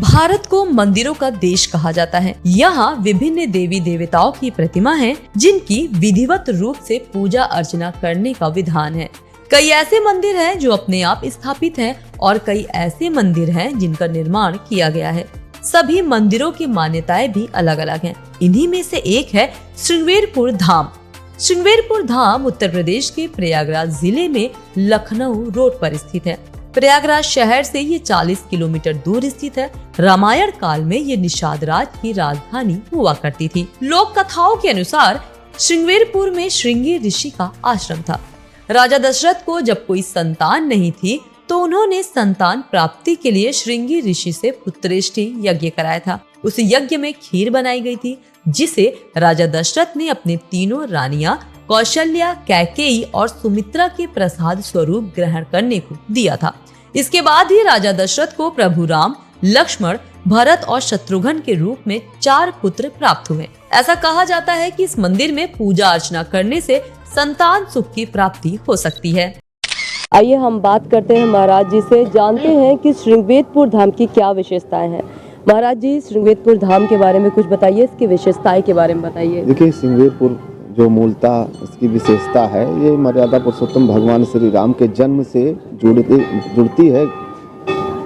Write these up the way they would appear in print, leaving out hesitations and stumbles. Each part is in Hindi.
भारत को मंदिरों का देश कहा जाता है। यहाँ विभिन्न देवी देवताओं की प्रतिमा है, जिनकी विधिवत रूप से पूजा अर्चना करने का विधान है। कई ऐसे मंदिर हैं जो अपने आप स्थापित हैं और कई ऐसे मंदिर हैं जिनका निर्माण किया गया है। सभी मंदिरों की मान्यताएं भी अलग अलग हैं। इन्हीं में से एक है श्रृंगेरपुर धाम। श्रृंगेरपुर धाम उत्तर प्रदेश के प्रयागराज जिले में लखनऊ रोड पर स्थित है। प्रयागराज शहर से ये 40 किलोमीटर दूर स्थित है। रामायण काल में ये निषाद राज की राजधानी हुआ करती थी। लोक कथाओं के अनुसार श्रृंगेरपुर में श्रृंगी ऋषि का आश्रम था। राजा दशरथ को जब कोई संतान नहीं थी तो उन्होंने संतान प्राप्ति के लिए श्रृंगी ऋषि से पुत्रेष्टि यज्ञ कराया था। उस यज्ञ में खीर बनाई गई थी, जिसे राजा दशरथ ने अपने तीनों रानियां कौशल्या, कैकेयी और सुमित्रा के प्रसाद स्वरूप ग्रहण करने को दिया था। इसके बाद ही राजा दशरथ को प्रभु राम, लक्ष्मण, भरत और शत्रुघ्न के रूप में 4 पुत्र प्राप्त हुए। ऐसा कहा जाता है कि इस मंदिर में पूजा अर्चना करने से संतान सुख की प्राप्ति हो सकती है। आइए हम बात करते हैं महाराज जी से, जानते हैं कि श्रृंगेरपुर धाम की क्या विशेषताएं हैं। महाराज जी, श्रृंगेरपुर धाम के बारे में कुछ बताइए, इसकी विशेषताएं के बारे में बताइए। देखिए, श्रृंगेरपुर जो मूलतः इसकी विशेषता है, ये मर्यादा पुरुषोत्तम भगवान श्री राम के जन्म से जुड़ती है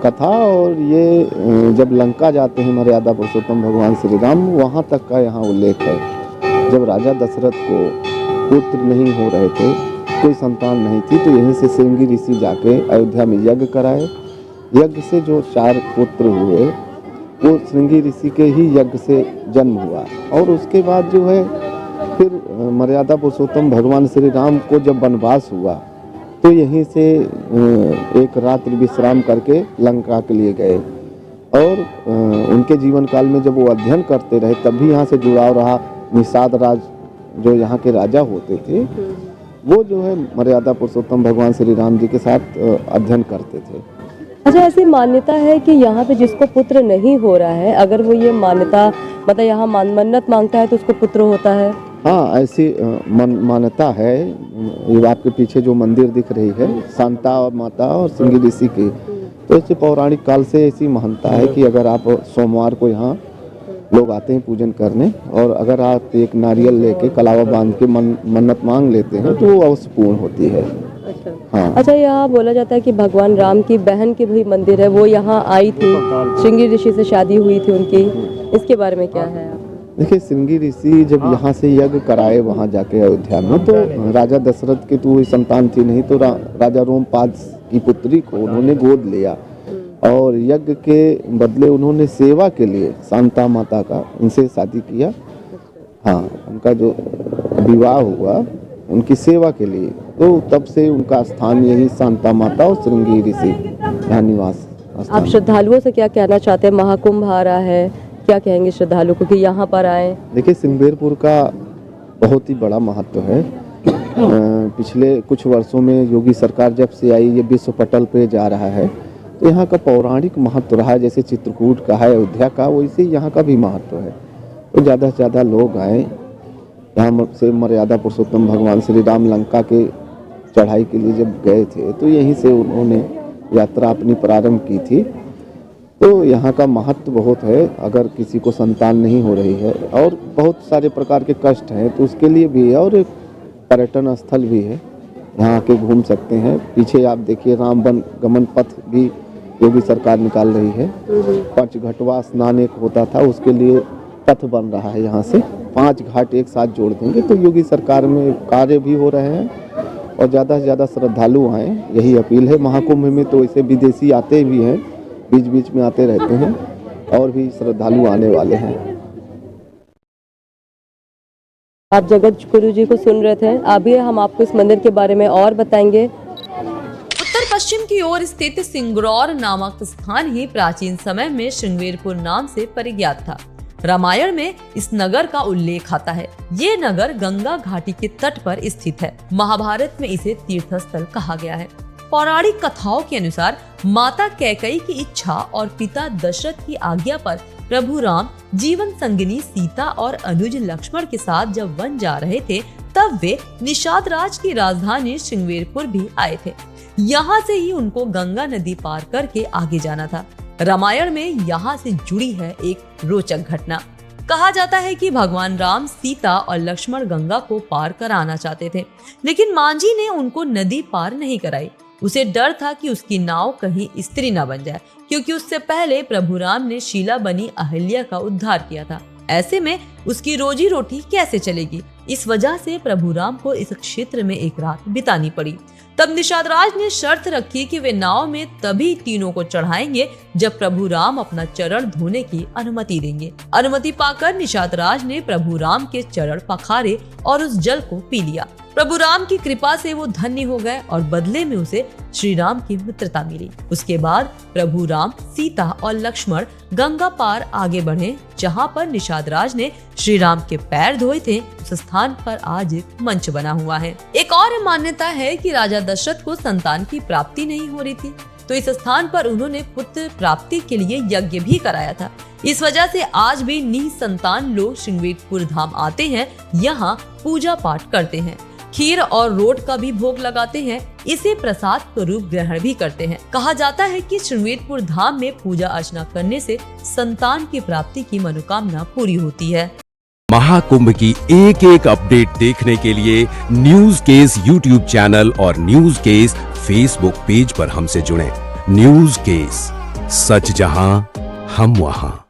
कथा। और ये जब लंका जाते हैं मर्यादा पुरुषोत्तम भगवान श्री राम, वहाँ तक का यहाँ उल्लेख है। जब राजा दशरथ को पुत्र नहीं हो रहे थे, कोई संतान नहीं थी, तो यहीं से श्रृंगी ऋषि जाके अयोध्या में यज्ञ कराए। यज्ञ से जो 4 पुत्र हुए, वो श्रृंगी ऋषि के ही यज्ञ से जन्म हुआ। और उसके बाद जो है फिर मर्यादा पुरुषोत्तम भगवान श्री राम को जब वनवास हुआ, तो यहीं से एक रात्रि विश्राम करके लंका के लिए गए। और उनके जीवन काल में जब वो अध्ययन करते रहे, तब भी यहाँ से जुड़ाव रहा। निषाद राज जो यहाँ के राजा होते थे, वो जो है मर्यादा पुरुषोत्तम भगवान श्री राम जी के साथ अध्ययन करते थे। अच्छा, ऐसी मान्यता है कि यहाँ पे जिसको पुत्र नहीं हो रहा है, अगर वो ये मान्यता मतलब यहाँ मन्नत मांगता है तो उसको पुत्र होता है। हाँ, ऐसी मान्यता है। ये आपके पीछे जो मंदिर दिख रही है, शांता माता और श्रृंगी ऋषि की, तो ऐसे पौराणिक काल से ऐसी महानता है कि अगर आप सोमवार को यहाँ लोग आते हैं पूजन करने, और अगर आप एक नारियल लेके कलावा बांध के मन्नत मांग लेते हैं, तो वो अवश्य पूर्ण होती है। हाँ। अच्छा, यहाँ बोला जाता है कि भगवान राम की बहन की भी मंदिर है, वो यहाँ आई थी, श्रृंगी ऋषि से शादी हुई थी उनकी, इसके बारे में क्या है? देखिए, श्रृंगी ऋषि जब यहाँ से यज्ञ कराए वहाँ जाके अयोध्या में, तो राजा दशरथ की तो संतान थी नहीं, तो राजा रोमपाद की पुत्री को उन्होंने गोद लिया और यज्ञ के बदले उन्होंने सेवा के लिए शांता माता का उनसे शादी किया। हाँ, उनका जो विवाह हुआ उनकी सेवा के लिए, तो तब से उनका स्थान यही शांता माता और श्रृंगी ऋषि यहाँ निवास। आप श्रद्धालुओं से क्या कहना चाहते हैं? महाकुंभ आ रहा है, क्या कहेंगे श्रद्धालु को कि यहाँ पर आए? देखिए, श्रृंगेरपुर का बहुत ही बड़ा महत्व है। पिछले कुछ वर्षों में योगी सरकार जब से आई, ये विश्व पटल पे जा रहा है, तो यहाँ का पौराणिक महत्व रहा है। जैसे चित्रकूट का है, अयोध्या का, वैसे यहाँ का भी महत्व है। तो ज़्यादा से ज़्यादा लोग आए यहाँ से। मर्यादा पुरुषोत्तम भगवान श्री राम लंका के चढ़ाई के लिए जब गए थे, तो यहीं से उन्होंने यात्रा अपनी प्रारंभ की थी। तो यहाँ का महत्व बहुत है। अगर किसी को संतान नहीं हो रही है और बहुत सारे प्रकार के कष्ट हैं, तो उसके लिए भी है, और एक पर्यटन स्थल भी है, यहाँ आके घूम सकते हैं। पीछे आप देखिए, राम वन गमन पथ भी योगी सरकार निकाल रही है। 5 घटवा स्नान एक होता था, उसके लिए पथ बन रहा है। यहाँ से 5 घाट एक साथ जोड़ देंगे, तो योगी सरकार में कार्य भी हो रहे हैं और ज़्यादा से ज़्यादा श्रद्धालु आएँ, यही अपील है। महाकुंभ में तो ऐसे विदेशी आते भी हैं, बीच बीच में आते रहते हैं, और भी श्रद्धालु आने वाले हैं। आप जगत गुरु जी को सुन रहे थे, अभी हम आपको इस मंदिर के बारे में और बताएंगे। उत्तर पश्चिम की ओर स्थित सिंगरौर नामक स्थान ही प्राचीन समय में श्रृंगेरपुर नाम से परिज्ञात था। रामायण में इस नगर का उल्लेख आता है। ये नगर गंगा घाटी के तट पर स्थित है। महाभारत में इसे तीर्थस्थल कहा गया है। पौराणिक कथाओं के अनुसार माता कैकेयी की इच्छा और पिता दशरथ की आज्ञा पर प्रभु राम जीवन संगिनी सीता और अनुज लक्ष्मण के साथ जब वन जा रहे थे, तब वे निषाद राज की राजधानी श्रृंगेरपुर भी आए थे। यहाँ से ही उनको गंगा नदी पार करके आगे जाना था। रामायण में यहाँ से जुड़ी है एक रोचक घटना। कहा जाता है कि भगवान राम, सीता और लक्ष्मण गंगा को पार कराना चाहते थे, लेकिन मांझी ने उनको नदी पार नहीं कराई। उसे डर था कि उसकी नाव कहीं स्त्री न बन जाए, क्योंकि उससे पहले प्रभु राम ने शीला बनी अहिल्या का उद्धार किया था। ऐसे में उसकी रोजी रोटी कैसे चलेगी? इस वजह से प्रभु राम को इस क्षेत्र में एक रात बितानी पड़ी। तब निषाद राज ने शर्त रखी कि वे नाव में तभी तीनों को चढ़ाएंगे जब प्रभु राम अपना चरण धोने की अनुमति देंगे। अनुमति पाकर निषाद राज ने प्रभु राम के चरण पखारे और उस जल को पी लिया। प्रभु राम की कृपा से वो धन्य हो गए और बदले में उसे श्री राम की मित्रता मिली। उसके बाद प्रभु राम, सीता और लक्ष्मण गंगा पार आगे बढ़े। जहाँ पर निषाद राज ने श्री राम के पैर धोए थे, उस स्थान पर आज एक मंच बना हुआ है। एक और मान्यता है कि राजा दशरथ को संतान की प्राप्ति नहीं हो रही थी, तो इस स्थान पर उन्होंने पुत्र प्राप्ति के लिए यज्ञ भी कराया था। इस वजह से आज भी निसंतान लोग श्रृंगवेरपुर धाम आते हैं, यहाँ पूजा पाठ करते हैं, खीर और रोट का भी भोग लगाते हैं, इसे प्रसाद स्वरूप ग्रहण भी करते हैं। कहा जाता है कि श्रृंगवेरपुर धाम में पूजा अर्चना करने से संतान की प्राप्ति की मनोकामना पूरी होती है। महाकुंभ की एक एक अपडेट देखने के लिए न्यूज केस यूट्यूब चैनल और न्यूज केस फेसबुक पेज पर हमसे जुड़ें। न्यूज केस, सच जहां हम वहां।